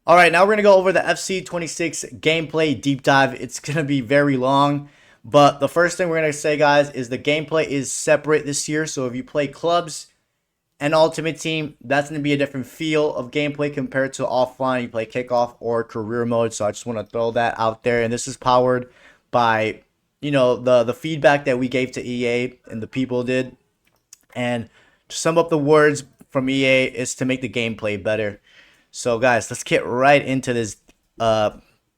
All right, now we're going to go over the FC26 gameplay deep dive. It's going to be very long, but the first thing we're going to say, guys, is the gameplay is separate this year. So if you play clubs and Ultimate Team, that's going to be a different feel of gameplay compared to offline. You play kickoff or career mode. So I just want to throw that out there. And this is powered by, the feedback that we gave to EA and the people did. And to sum up the words from EA is to make the gameplay better. So guys, let's get right into this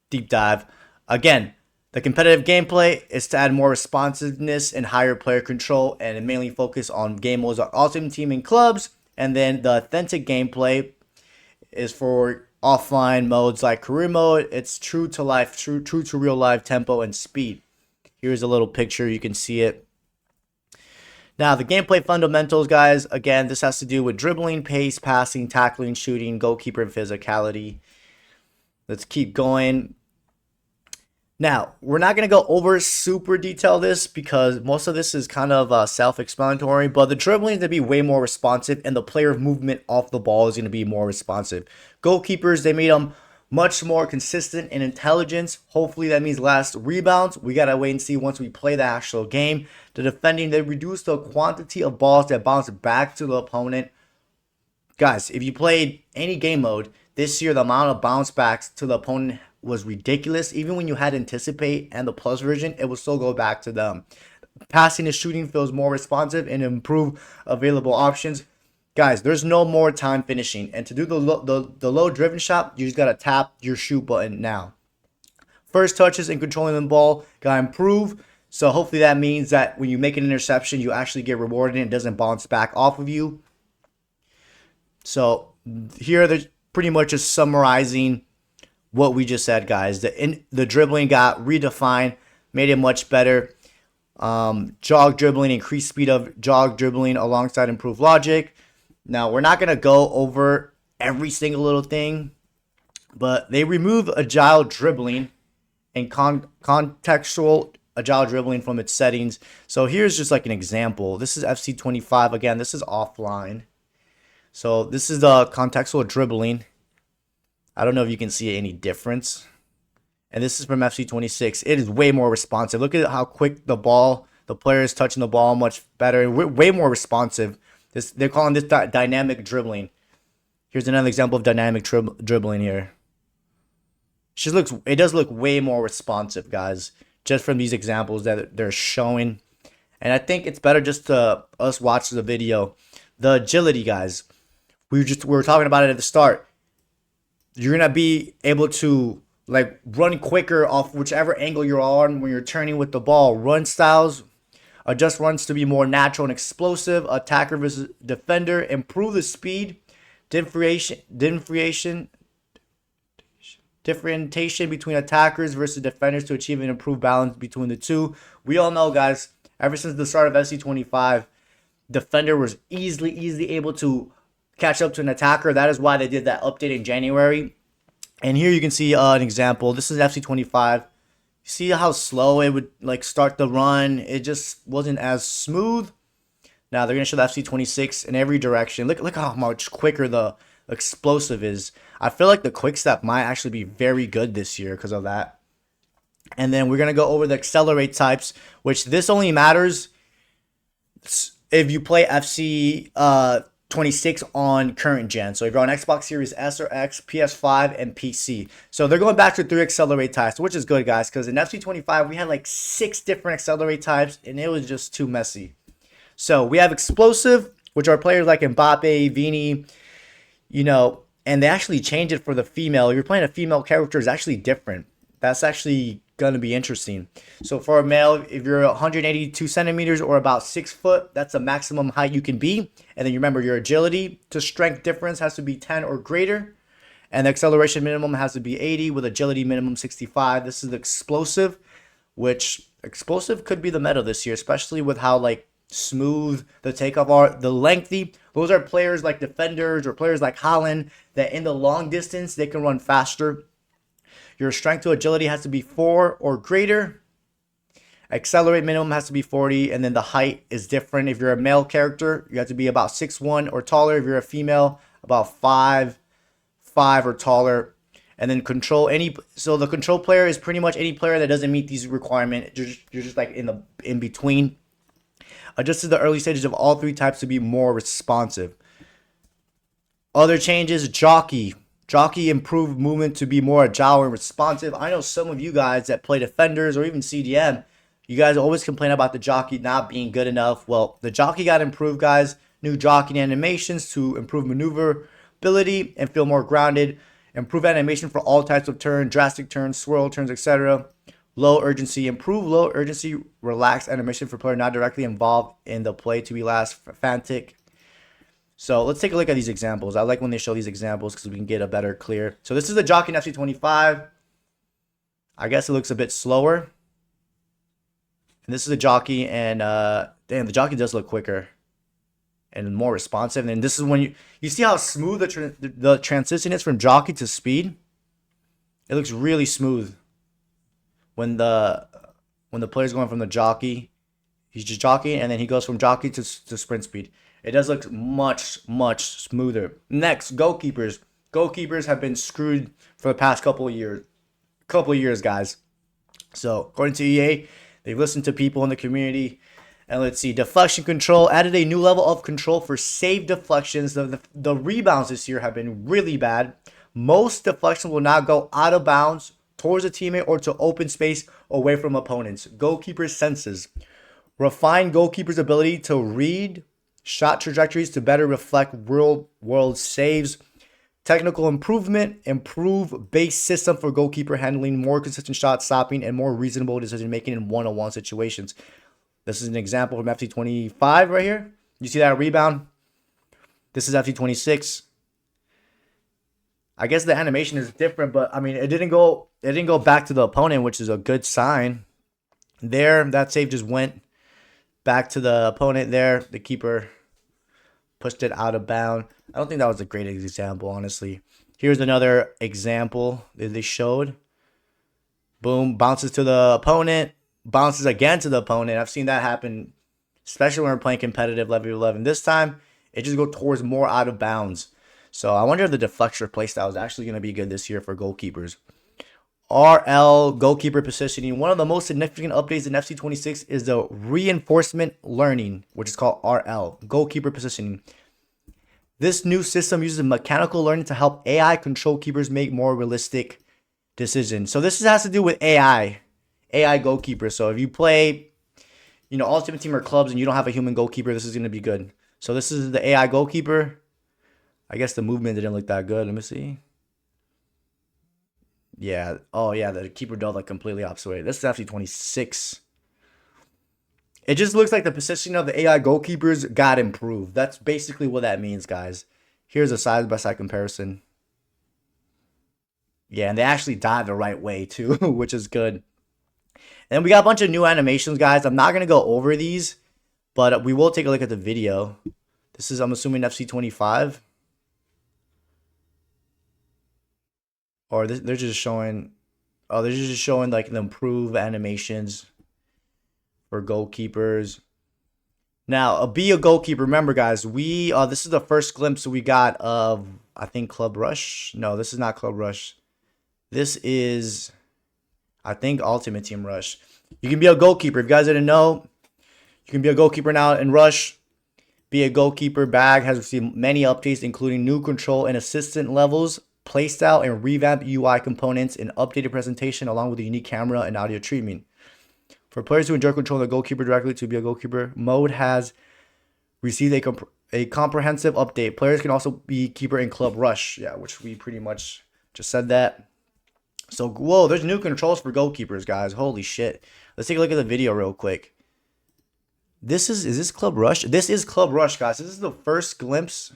deep dive. Again, the competitive gameplay is to add more responsiveness and higher player control, and mainly focus on game modes like Ultimate Team and clubs. And then the authentic gameplay is for offline modes like career mode. It's true to life, true to real life tempo and speed. Here's a little picture, you can see it. Now, the gameplay fundamentals, guys, again, this has to do with dribbling, pace, passing, tackling, shooting, goalkeeper, and physicality. Let's keep going. Now, we're not going to go over super detail this because most of this is kind of self-explanatory, but the dribbling is going to be way more responsive, and the player movement off the ball is going to be more responsive. Goalkeepers, they made them much more consistent in intelligence. Hopefully that means less rebounds. We got to wait and see once we play the actual game. The defending, they reduce the quantity of balls that bounce back to the opponent. Guys, if you played any game mode this year, the amount of bounce backs to the opponent was ridiculous. Even when you had Anticipate and the Plus version, it will still go back to them. Passing and shooting feels more responsive and improve available options. Guys, there's no more time finishing. And to do the low driven shot, you just got to tap your shoot button now. First touches and controlling the ball got to improve. So hopefully that means that when you make an interception, you actually get rewarded and it doesn't bounce back off of you. So here they're pretty much just summarizing what we just said, guys. The dribbling got redefined, made it much better. Jog dribbling, increased speed of jog dribbling alongside improved logic. Now, we're not going to go over every single little thing, but they remove agile dribbling and contextual agile dribbling from its settings. So here's just like an example. This is FC25. Again, this is offline. So this is the contextual dribbling. I don't know if you can see any difference. And this is from FC26. It is way more responsive. Look at how quick the player is touching the ball, much better. Way more responsive. They're calling this dynamic dribbling. Here's another example of dynamic dribbling here. It does look way more responsive, guys, just from these examples that they're showing. And I think it's better just to us watch the video. The agility, guys. We were talking about it at the start. You're gonna be able to run quicker off whichever angle you're on when you're turning with the ball. Run styles. Adjust runs to be more natural and explosive. Attacker versus defender. Improve the speed. Differentiation between attackers versus defenders to achieve an improved balance between the two. We all know, guys, ever since the start of FC25, defender was easily able to catch up to an attacker. That is why they did that update in January. And here you can see an example. This is FC25. See how slow it would start the run? It just wasn't as smooth. Now they're gonna show the FC26 in every direction. Look how much quicker the explosive is. I feel like the quick step might actually be very good this year because of that. And then we're gonna go over the accelerate types, which this only matters if you play FC 26 on current gen. So if you're on Xbox Series S or X, PS5, and PC. So they're going back to 3 accelerate types, which is good, guys, because in FC25 we had 6 different accelerate types and it was just too messy. So we have explosive, which are players like Mbappe, Vini, and they actually changed it for the female. If you're playing a female character, it's actually different. That's actually going to be interesting. So for a male, if you're 182 centimeters or about 6 foot, that's the maximum height you can be. And then you remember your agility to strength difference has to be 10 or greater. And the acceleration minimum has to be 80 with agility minimum 65. This is the explosive, which explosive could be the meta this year, especially with how smooth the takeoff are. The lengthy, those are players like defenders or players like Holland that in the long distance, they can run faster. Your strength to agility has to be 4 or greater. Accelerate minimum has to be 40. And then the height is different. If you're a male character, you have to be about 6'1" or taller. If you're a female, about 5'5" or taller. And then control any. So the control player is pretty much any player that doesn't meet these requirements. You're just like in between. Adjusted the early stages of all three types to be more responsive. Other changes, Jockey. Jockey improved movement to be more agile and responsive. I know some of you guys that play Defenders or even CDM, you guys always complain about the Jockey not being good enough. Well, the Jockey got improved, guys. New Jockey animations to improve maneuverability and feel more grounded. Improve animation for all types of turn, drastic turns, swirl turns, etc. Low urgency. Improve low urgency, relaxed animation for player not directly involved in the play to be less frantic. So let's take a look at these examples. I like when they show these examples because we can get a better clear. So this is the Jockey in FC25. I guess it looks a bit slower. And this is the Jockey, and damn, the Jockey does look quicker and more responsive. And this is when you see how smooth the transition is from Jockey to speed. It looks really smooth when the player's going from the Jockey. He's just jockeying, and then he goes from Jockey to sprint speed. It does look much, much smoother. Next, goalkeepers. Goalkeepers have been screwed for the past couple of years, guys. So, according to EA, they've listened to people in the community. And let's see, deflection control added a new level of control for save deflections. The rebounds this year have been really bad. Most deflections will now go out of bounds towards a teammate or to open space away from opponents. Goalkeeper senses. Refine goalkeeper's ability to read shot trajectories to better reflect real world saves. Technical improvement. Improve base system for goalkeeper handling, more consistent shot stopping, and more reasonable decision making in one-on-one situations. This is an example from FC25 right here. You see that rebound? This is FC26. I guess the animation is different, but I mean it didn't go back to the opponent, which is a good sign. There, that save just went back to the opponent there. The keeper pushed it out of bounds. I don't think that was a great example, honestly. Here's another example that they showed. Boom, bounces to the opponent, bounces again to the opponent. I've seen that happen, especially when we're playing competitive level 11. This time, it just goes towards more out of bounds. So I wonder if the deflector playstyle is actually going to be good this year for goalkeepers. RL, goalkeeper positioning. One of the most significant updates in FC26 is the reinforcement learning, which is called RL, goalkeeper positioning. This new system uses mechanical learning to help AI control keepers make more realistic decisions. So this has to do with AI goalkeeper. So if you play, Ultimate Team or clubs and you don't have a human goalkeeper, this is going to be good. So this is the AI goalkeeper. I guess the movement didn't look that good. Let me see. Yeah. Oh, yeah. The keeper dealt like completely opposite way. This is actually 26. It just looks like the positioning of the AI goalkeepers got improved. That's basically what that means, guys. Here's a side-by-side comparison. Yeah, and they actually dive the right way, too, which is good. And we got a bunch of new animations, guys. I'm not going to go over these, but we will take a look at the video. This is, I'm assuming, FC25. Or they're just showing, they're just showing like the improved animations for goalkeepers. Now, a Be-A-Goalkeeper. Remember, guys, this is the first glimpse we got of, I think, Club Rush. No, this is not Club Rush. This is, I think, Ultimate Team Rush. You can be a goalkeeper. If you guys didn't know, you can be a goalkeeper now in Rush. Be-A-Goalkeeper bag has received many updates, including new control and assistant levels, playstyle and revamped UI components, and updated presentation along with a unique camera and audio treatment. For players who enjoy controlling the goalkeeper directly, to be a goalkeeper mode has received a comprehensive update. Players can also be keeper in Club Rush, yeah, which we pretty much just said that. So, whoa, there's new controls for goalkeepers, guys. Holy shit. Let's take a look at the video real quick. Is this Club Rush? This is Club Rush, guys. This is the first glimpse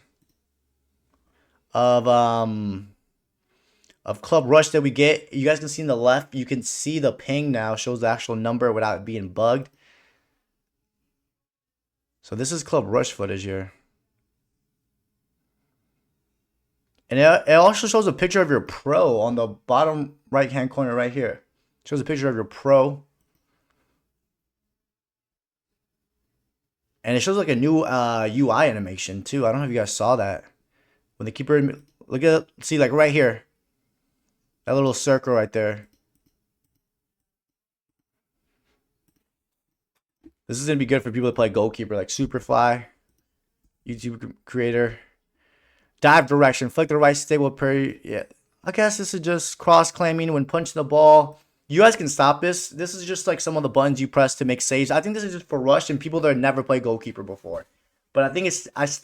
of Club Rush that we get. You guys can see in the left, you can see the ping now, shows the actual number without it being bugged. So this is Club Rush footage here. And it also shows a picture of your pro on the bottom right hand corner right here. It shows a picture of your pro. And it shows like a new UI animation too. I don't know if you guys saw that. When the keeper, see like right here. That little circle right there. This is going to be good for people that play goalkeeper, like Superfly, YouTube creator. Dive direction. Flick the right stick will parry. Yeah. I guess this is just cross-claiming when punching the ball. You guys can stop this. This is just like some of the buttons you press to make saves. I think this is just for rush and people that have never played goalkeeper before. But I think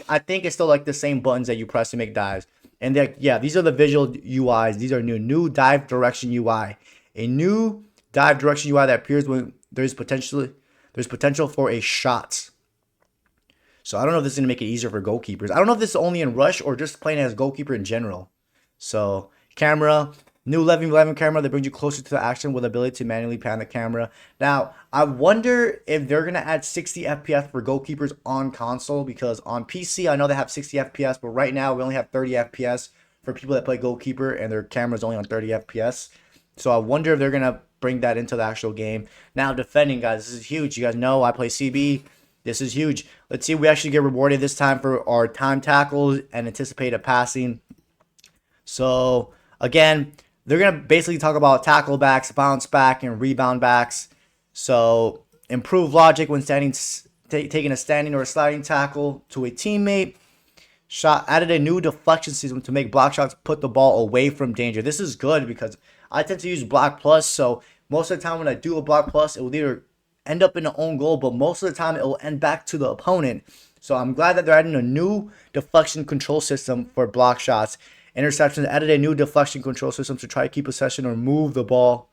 I think it's still like the same buttons that you press to make dives. And yeah, these are the visual UIs. These are new dive direction UI. A new dive direction UI that appears when there's potential for a shot. So I don't know if this is going to make it easier for goalkeepers. I don't know if this is only in Rush or just playing as goalkeeper in general. So camera, new 11 camera that brings you closer to the action with the ability to manually pan the camera. Now, I wonder if they're going to add 60 FPS for goalkeepers on console, because on PC, I know they have 60 FPS, but right now we only have 30 FPS for people that play goalkeeper and their camera's only on 30 FPS. So I wonder if they're going to bring that into the actual game. Now, defending, guys, this is huge. You guys know I play CB. This is huge. Let's see if we actually get rewarded this time for our time tackles and anticipated passing. So, again, they're going to basically talk about tackle backs, bounce back, and rebound backs. So, improve logic when taking a standing or a sliding tackle to a teammate. Added a new deflection system to make block shots put the ball away from danger. This is good because I tend to use block plus. So, most of the time when I do a block plus, it will either end up in an own goal, but most of the time it will end back to the opponent. So I'm glad that they're adding a new deflection control system for block shots. Interceptions, added a new deflection control system to try to keep possession or move the ball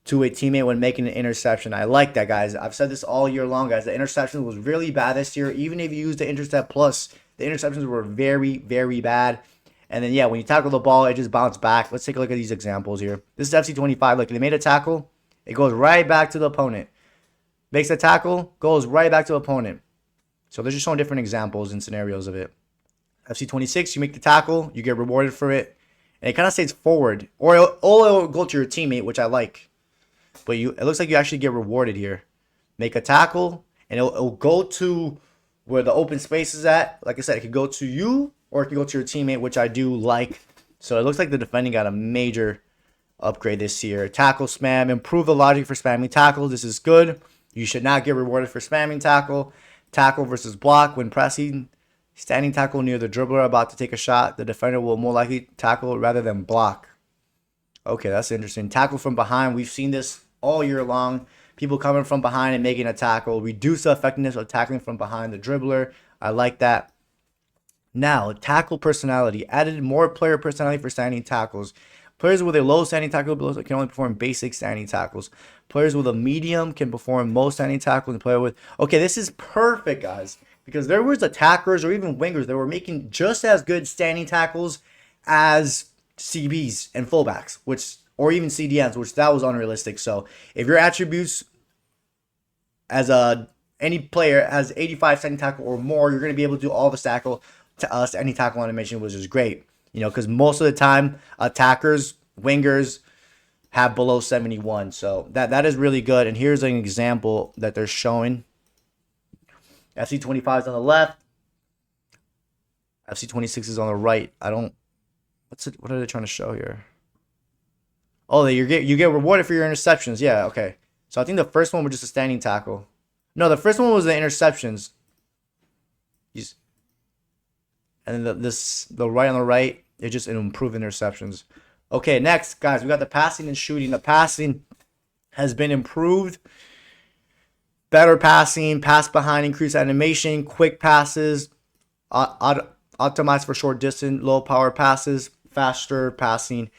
to a teammate when making an interception. I like that, guys. I've said this all year long, guys. The interception was really bad this year. Even if you use the intercept plus, the interceptions were very, very bad. And then, yeah, when you tackle the ball, it just bounced back. Let's take a look at these examples here. This is FC25. Like, they made a tackle. It goes right back to the opponent. Makes a tackle, goes right back to the opponent. So they're just showing different examples and scenarios of it. FC26, you make the tackle, you get rewarded for it. And it kind of stays forward. Or it'll go to your teammate, which I like. But it looks like you actually get rewarded here. Make a tackle, and it'll go to where the open space is at. Like I said, it could go to you, or it could go to your teammate, which I do like. So it looks like the defending got a major upgrade this year. Tackle spam, improve the logic for spamming tackles. This is good. You should not get rewarded for spamming tackle. Tackle versus block when pressing. Standing tackle near the dribbler about to take a shot. The defender will more likely tackle rather than block. Okay, that's interesting. Tackle from behind. We've seen this all year long. People coming from behind and making a tackle. Reduce the effectiveness of tackling from behind the dribbler. I like that. Now, tackle personality. Added more player personality for standing tackles. Players with a low standing tackle ability can only perform basic standing tackles. Players with a medium can perform most standing tackles. And player with... Okay, this is perfect, guys. Because there was attackers or even wingers that were making just as good standing tackles as CBs and fullbacks, or even CDMs, which that was unrealistic. So if your attributes as any player has 85 standing tackle or more, you're going to be able to do all the standing tackle animation, which is great. You know, because most of the time, attackers, wingers have below 71. So that is really good. And here's an example that they're showing. FC25 is on the left. FC26 is on the right. What are they trying to show here? Oh, you get rewarded for your interceptions. Yeah, okay. So I think the first one was just a standing tackle. No, the first one was the interceptions. And then the right on the right, it's just an improved interceptions. Okay, next, guys, we got the passing and shooting. The passing has been improved. Better passing, pass behind, increased animation, quick passes, optimized for short distance, low power passes, faster passing.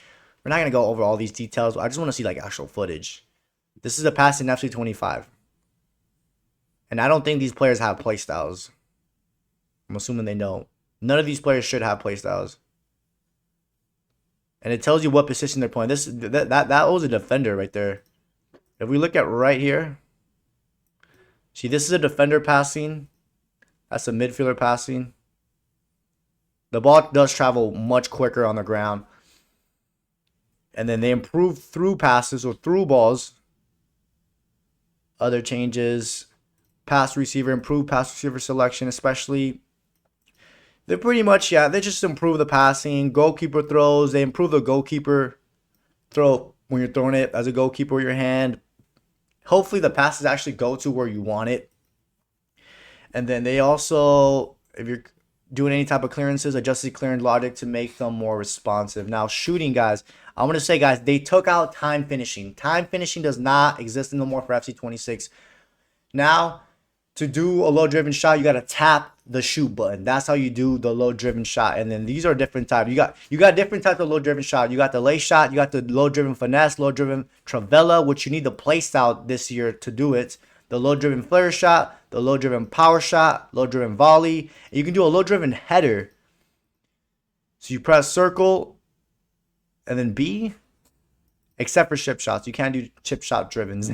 We're not going to go over all these details. I just want to see like actual footage. This is a passing FC25. And I don't think these players have playstyles. I'm assuming they don't. None of these players should have playstyles. And it tells you what position they're playing. That was a defender right there. If we look at right here, see, this is a defender passing. That's a midfielder passing. The ball does travel much quicker on the ground. And then they improve through passes or through balls. Other changes. Pass receiver, improve pass receiver selection, especially. They're pretty much, yeah, they just improve the passing. Goalkeeper throws, they improve the goalkeeper throw when you're throwing it as a goalkeeper with your hand. Hopefully the passes actually go to where you want it. And then they also, if you're doing any type of clearances, adjusted clearance logic to make them more responsive. Now shooting, guys, I'm going to say, guys, they took out time finishing. Time finishing does not exist no more for FC26. Now, to do a low driven shot, you got to tap the shoot button. That's how you do the low driven shot. And then these are different types. You got different types of low driven shot. You got the lay shot, you got the low driven finesse, low driven trivela, which you need the play style this year to do it. The low driven flare shot, the low driven power shot, low driven volley. And you can do a low driven header. So you press circle and then B, except for chip shots. You can't do chip shot drivens.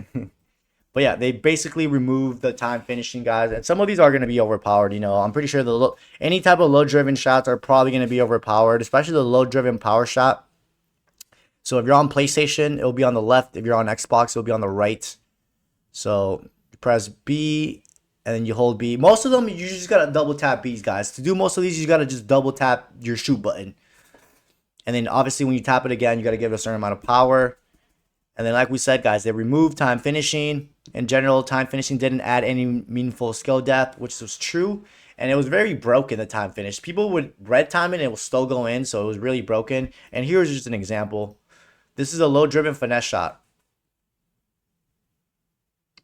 But yeah, they basically removed the time finishing, guys. And some of these are going to be overpowered. You know, I'm pretty sure any type of low driven shots are probably going to be overpowered, especially the low driven power shot. So if you're on PlayStation, it'll be on the left. If you're on Xbox, it'll be on the right. So you press B and then you hold B. Most of them, you just got to double tap B's, guys. To do most of these, you got to just double tap your shoot button. And then obviously when you tap it again, you got to give it a certain amount of power. And then like we said, guys, they removed time finishing. In general, time finishing didn't add any meaningful skill depth, which was true. And it was very broken, the time finish. People would red time it and it will still go in, so it was really broken. And here's just an example. This is a low-driven finesse shot.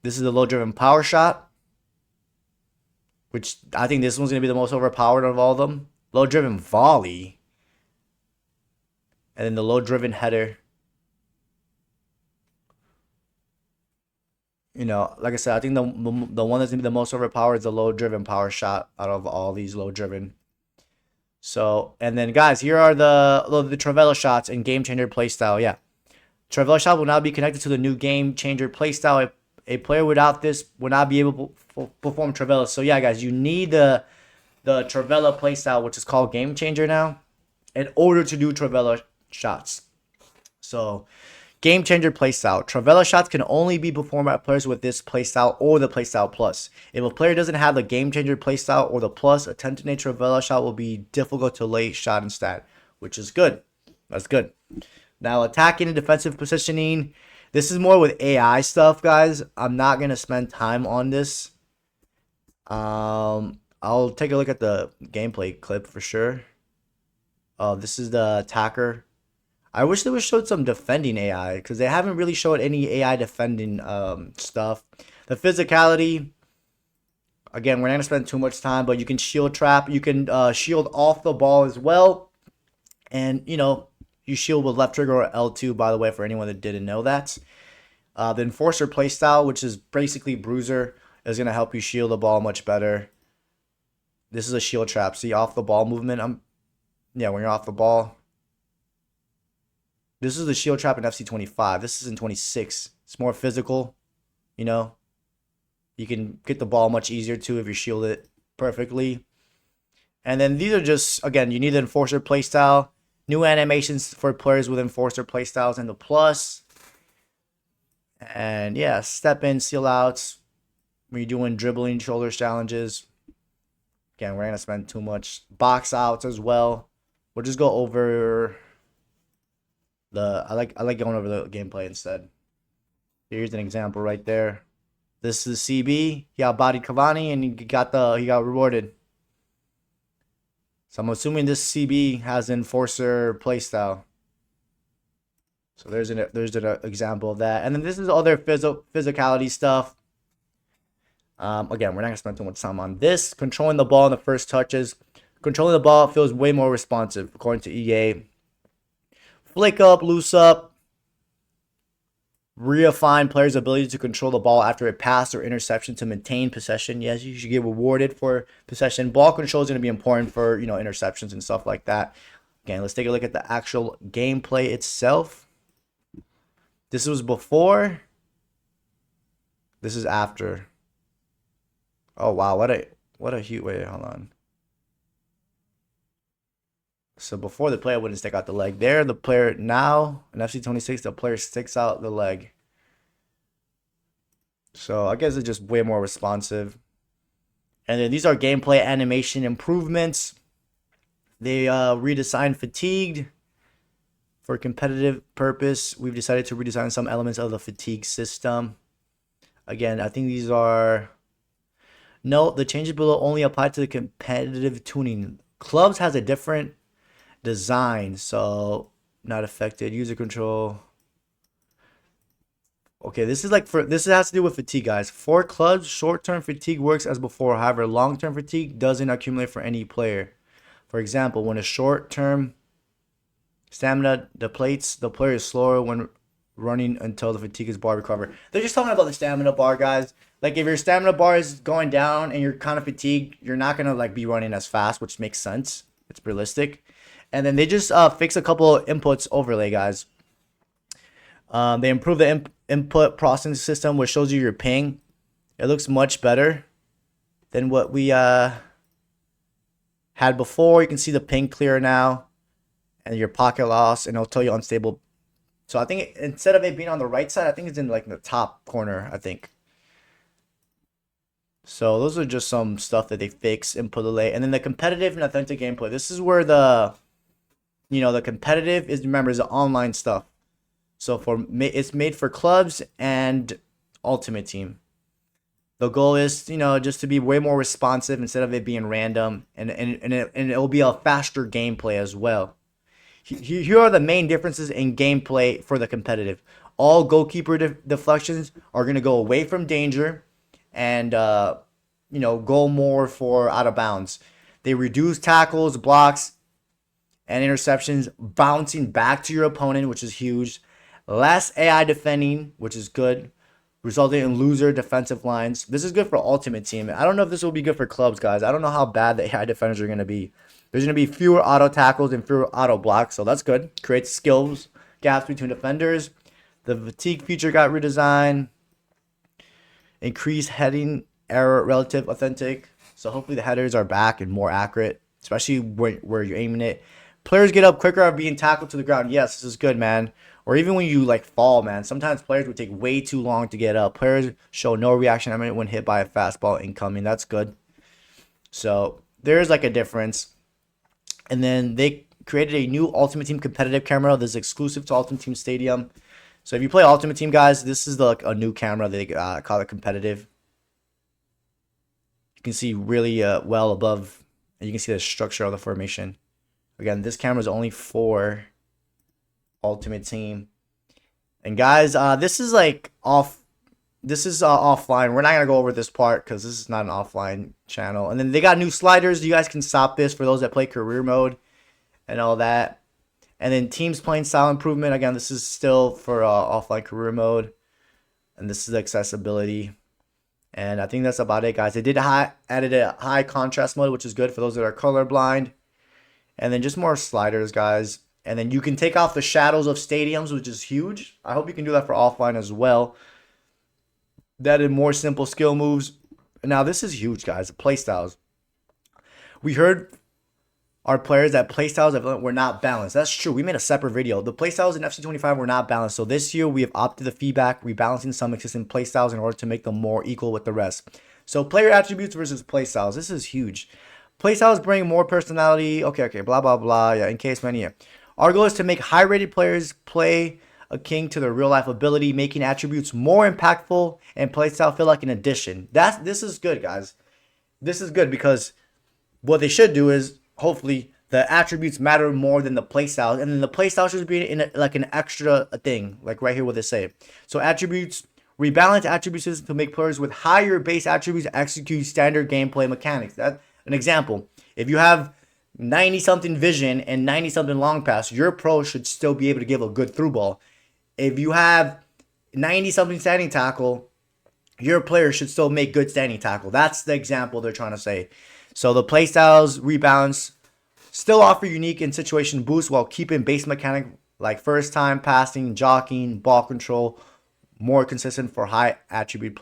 This is a low-driven power shot, which I think this one's going to be the most overpowered of all of them. Low-driven volley. And then the low-driven header. You know, like I said, I think the one that's going to be the most overpowered is the low-driven power shot out of all these low-driven. So, and then, guys, here are the Trivela shots and Game Changer playstyle. Yeah. Trivela shot will now be connected to the new Game Changer playstyle. A player without this will not be able to perform Trivela. So, yeah, guys, you need the Trivela playstyle, which is called Game Changer now, in order to do Trivela shots. So, Game Changer playstyle. Trivela shots can only be performed by players with this playstyle or the playstyle plus. If a player doesn't have the Game Changer playstyle or the plus, attempting a Trivela shot will be difficult to lay shot instead, which is good. That's good. Now, attacking and defensive positioning. This is more with AI stuff, guys. I'm not going to spend time on this. I'll take a look at the gameplay clip for sure. This is the attacker. I wish they would show some defending AI, because they haven't really showed any AI defending stuff. The physicality, again, we're not going to spend too much time, but you can shield trap. You can shield off the ball as well. And, you know, you shield with left trigger or L2, by the way, for anyone that didn't know that. The Enforcer playstyle, which is basically Bruiser, is going to help you shield the ball much better. This is a shield trap. See, off the ball movement. Yeah, when you're off the ball. This is the shield trap in FC25. This is in 26. It's more physical, you know. You can get the ball much easier too if you shield it perfectly. And then these are just, again, you need the Enforcer playstyle. New animations for players with Enforcer playstyles and the plus. And yeah, step in, seal outs. When you're doing dribbling shoulders challenges. Again, we're going to spend too much. Box outs as well. We'll just go over... I like going over the gameplay instead. Here's an example right there. This is CB. He outbodied Cavani and he got rewarded. So I'm assuming this CB has Enforcer playstyle. So there's an example of that. And then this is other physicality stuff. Again, we're not gonna spend too much time on this. Controlling the ball in the first touches. Controlling the ball feels way more responsive according to EA. Flick up, loose up. Refine players' ability to control the ball after a pass or interception to maintain possession. Yes, you should get rewarded for possession. Ball control is going to be important for, you know, interceptions and stuff like that. Again, let's take a look at the actual gameplay itself. This was before. This is after. Oh wow, what a huge wait, hold on. So before, the player wouldn't stick out the leg. There, the player now, in FC26, the player sticks out the leg. So I guess it's just way more responsive. And then these are gameplay animation improvements. They redesigned Fatigued For competitive purpose, we've decided to redesign some elements of the fatigue system. Again, I think these are... No, the changes below only apply to the competitive tuning. Clubs has a different design, so not affected. User control. Okay, this is like this has to do with fatigue, guys. For clubs, short-term fatigue works as before. However, long-term fatigue doesn't accumulate for any player. For example, when a short-term stamina depletes, the player is slower when running until the fatigue bar recover. They're just talking about the stamina bar, guys. Like if your stamina bar is going down and you're kind of fatigued, you're not gonna like be running as fast, which makes sense. It's realistic. And then they just fix a couple of inputs overlay, guys. They improve the input processing system, which shows you your ping. It looks much better than what we had before. You can see the ping clear now, and your pocket loss, and it'll tell you unstable. So I think instead of it being on the right side, I think it's in like the top corner, I think. So those are just some stuff that they fix, input delay, and then the competitive and authentic gameplay. This is where the the competitive is, remember, is the online stuff. So it's made for clubs and ultimate team. The goal is, just to be way more responsive instead of it being random, and it will be a faster gameplay as well. Here are the main differences in gameplay for the competitive. All goalkeeper deflections are going to go away from danger and, go more for out of bounds. They reduce tackles, blocks, and interceptions bouncing back to your opponent, which is huge. Less AI defending, which is good, resulting in loser defensive lines. This is good for Ultimate Team. I don't know if this will be good for clubs, guys. I don't know how bad the AI defenders are going to be. There's going to be fewer auto tackles and fewer auto blocks, so that's good. Creates skills gaps between defenders. The fatigue feature got redesigned. Increased heading error relative authentic. So hopefully the headers are back and more accurate, especially where you're aiming it. Players get up quicker of being tackled to the ground. Yes, this is good, man. Or even when you like fall, man. Sometimes players would take way too long to get up. Players show no reaction when hit by a fastball incoming. That's good. So there's like a difference. And then they created a new Ultimate Team competitive camera that's exclusive to Ultimate Team Stadium. So if you play Ultimate Team, guys, this is like a new camera. They call it competitive. You can see really well above, and you can see the structure of the formation. Again, this camera is only for Ultimate Team. And guys, this is like offline. We're not gonna go over this part because this is not an offline channel. And then they got new sliders. You guys can stop this for those that play career mode and all that. And then teams playing style improvement. Again, this is still for offline career mode. And this is accessibility. And I think that's about it, guys. They did added a high contrast mode, which is good for those that are colorblind. And then just more sliders, guys. And then you can take off the shadows of stadiums, which is huge. I hope you can do that for offline as well. That is more simple skill moves. Now, this is huge, guys. Playstyles. We heard our players that playstyles were not balanced. That's true. We made a separate video. The playstyles in FC25 were not balanced. So this year, we have opted the feedback, rebalancing some existing playstyles in order to make them more equal with the rest. So player attributes versus playstyles. This is huge. Playstyles bring more personality. Okay, blah, blah, blah. Yeah, in case many. Our goal is to make high-rated players play akin to their real-life ability, making attributes more impactful and playstyle feel like an addition. This is good, guys. This is good because what they should do is, hopefully, the attributes matter more than the playstyles, and then the playstyle should be in like an extra thing, like right here what they say. So attributes, rebalance attribute system to make players with higher base attributes execute standard gameplay mechanics. That's an example. If you have 90-something vision and 90-something long pass, your pro should still be able to give a good through ball. If you have 90-something standing tackle, your player should still make good standing tackle. That's the example they're trying to say. So the playstyles, rebalance, still offer unique and situation boosts while keeping base mechanic like first time passing, jockeying, ball control more consistent for high attribute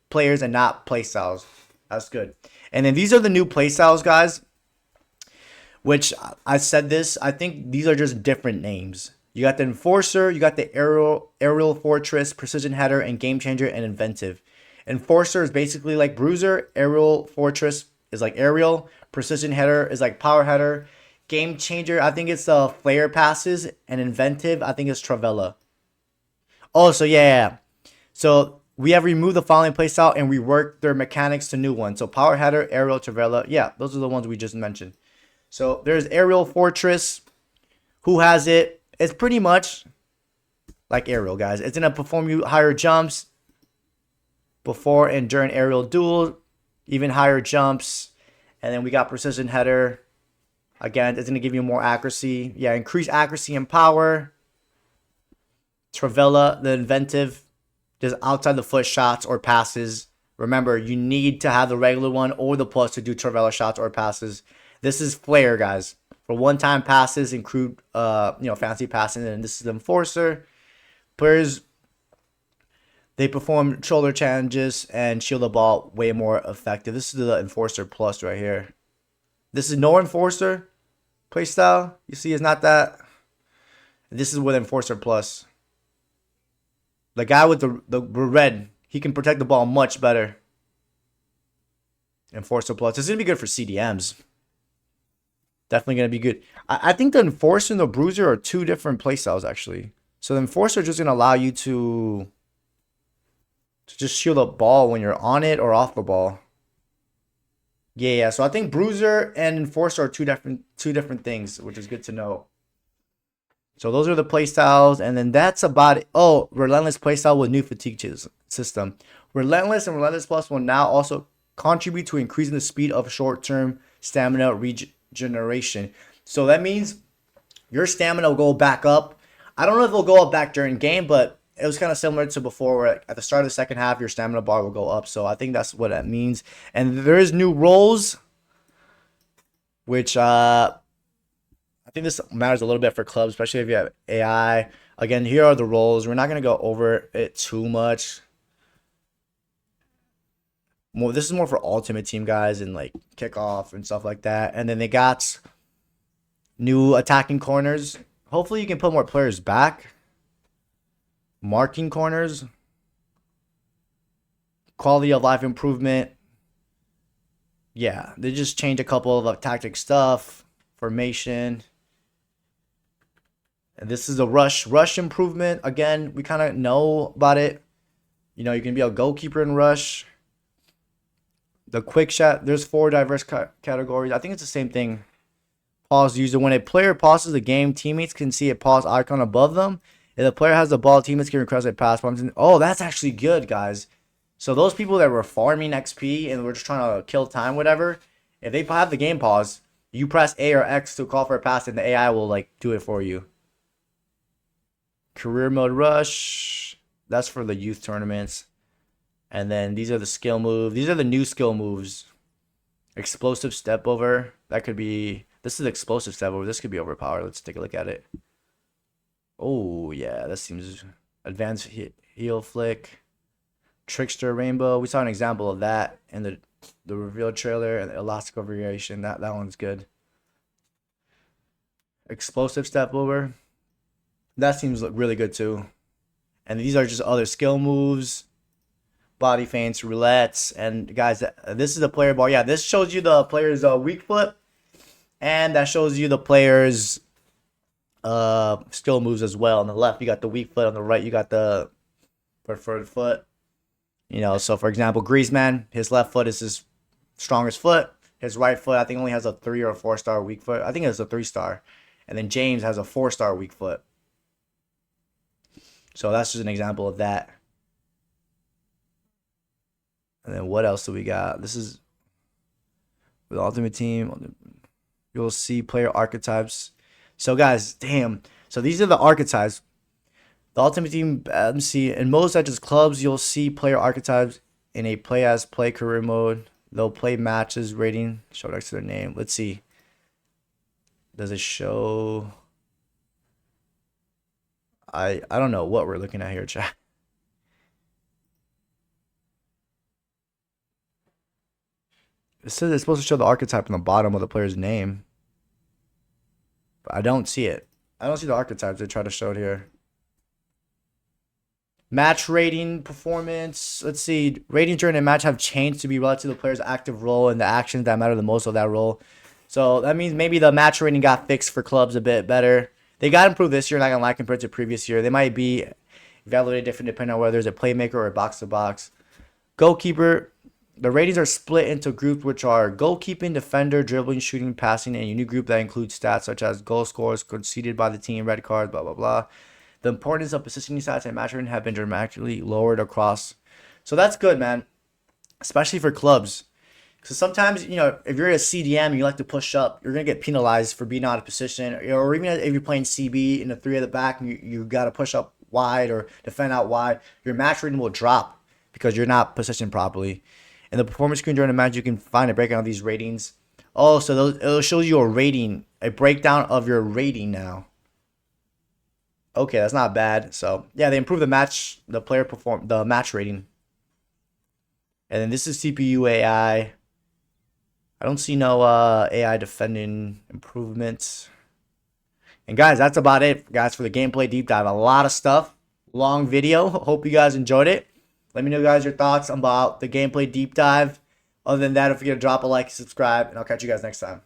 players and not playstyles. That's good. And then these are the new playstyles, guys, which I said this. I think these are just different names. You got the Enforcer, you got the Aerial Fortress, Precision Header, and Game Changer, and Inventive. Enforcer is basically like Bruiser. Aerial Fortress is like Aerial. Precision Header is like Power Header. game changer, I think it's the flare passes, and inventive, I think it's Travella. Oh, so yeah. So we have removed the following playstyle and reworked their mechanics to new ones. So power header, aerial, Travella. Yeah, those are the ones we just mentioned. So there's aerial fortress. Who has it? It's pretty much like aerial, guys. It's gonna perform you higher jumps before and during aerial duel, even higher jumps. And then we got precision header. Again, it's gonna give you more accuracy. Yeah, increase accuracy and power. Travella, the inventive, just outside the foot shots or passes. Remember, you need to have the regular one or the plus to do Travella shots or passes. This is flare, guys. For one-time passes, include fancy passing, and this is the enforcer. Players, they perform shoulder challenges and shield the ball way more effective. This is the enforcer plus right here. This is no enforcer playstyle. You see, it's not that. This is with enforcer plus. The guy with the red, he can protect the ball much better. Enforcer plus. This is gonna be good for CDMs. Definitely gonna be good. I think the enforcer and the bruiser are two different playstyles actually. So the enforcer is just gonna allow you to just shield the ball when you're on it or off the ball. Yeah. So I think bruiser and enforcer are two different things, which is good to know. So those are the playstyles, and then that's about it. Oh, Relentless playstyle with new fatigue system. Relentless and Relentless Plus will now also contribute to increasing the speed of short-term stamina regeneration. So that means your stamina will go back up. I don't know if it'll go up back during game, but it was kind of similar to before, where at the start of the second half, your stamina bar will go up. So I think that's what that means. And there is new roles, which I think this matters a little bit for clubs, especially if you have AI. Again, here are the roles. We're not going to go over it too much. This is more for Ultimate Team guys and like kickoff and stuff like that. And then they got new attacking corners. Hopefully you can put more players back. Marking corners. Quality of life improvement. Yeah, they just changed a couple of tactic stuff. Formation. And this is a rush improvement. Again, we kind of know about it. You know, you can be a goalkeeper in rush. The quick shot, there's 4 diverse categories. I think it's the same thing. Pause user. When a player pauses the game, teammates can see a pause icon above them. If the player has the ball, teammates can request a pass. Oh, that's actually good, guys. So those people that were farming XP and were just trying to kill time, whatever, if they have the game pause, you press A or X to call for a pass, and the AI will like do it for you. Career mode rush. That's for the youth tournaments. And then these are the skill moves. These are the new skill moves. Explosive step over. That could be. This is explosive step over. This could be overpowered. Let's take a look at it. Oh yeah, that seems advanced heel flick. Trickster rainbow. We saw an example of that in the reveal trailer, and the elastical variation. That one's good. Explosive step over. That seems really good too. And these are just other skill moves. Body feints, roulettes, and guys, this is the player ball. Yeah, this shows you the player's weak foot, and that shows you the player's skill moves as well. On the left, you got the weak foot. On the right, you got the preferred foot. You know, so for example, Griezmann, his left foot is his strongest foot. His right foot, I think, only has a 3 or 4-star weak foot. I think it's a 3-star. And then James has a 4-star weak foot. So that's just an example of that. And then what else do we got? This is with Ultimate Team. You'll see player archetypes. So guys, damn. So these are the archetypes. The Ultimate Team MC. In most such as clubs, you'll see player archetypes in a play as play career mode. They'll play matches rating. Show next to their name. Let's see. Does it show? I don't know what we're looking at here, chat. It says it's supposed to show the archetype on the bottom of the player's name. But I don't see it. I don't see the archetypes they try to show it here. Match rating, performance. Let's see. Ratings during a match have changed to be relative to the player's active role and the actions that matter the most of that role. So that means maybe the match rating got fixed for clubs a bit better. They got improved this year, not gonna lie, compared to previous year. They might be evaluated different depending on whether there's a playmaker or a box to box. Goalkeeper, the ratings are split into groups which are goalkeeping, defender, dribbling, shooting, passing, and a new group that includes stats such as goal scores conceded by the team, red cards, blah blah blah. The importance of positioning stats and match rating have been dramatically lowered across. So that's good, man, especially for clubs. Because sometimes, you know, if you're a CDM and you like to push up, you're going to get penalized for being out of position. Or even if you're playing CB in the 3 at the back and you got to push up wide or defend out wide, your match rating will drop because you're not positioned properly. In the performance screen during the match, you can find a breakdown of these ratings. Oh, so it'll show you a rating, a breakdown of your rating now. Okay, that's not bad. So, yeah, they improved the match rating. And then this is CPU AI. I don't see no AI defending improvements. And guys, that's about it, guys, for the gameplay deep dive. A lot of stuff. Long video. Hope you guys enjoyed it. Let me know, guys, your thoughts about the gameplay deep dive. Other than that, don't forget to drop a like, subscribe, and I'll catch you guys next time.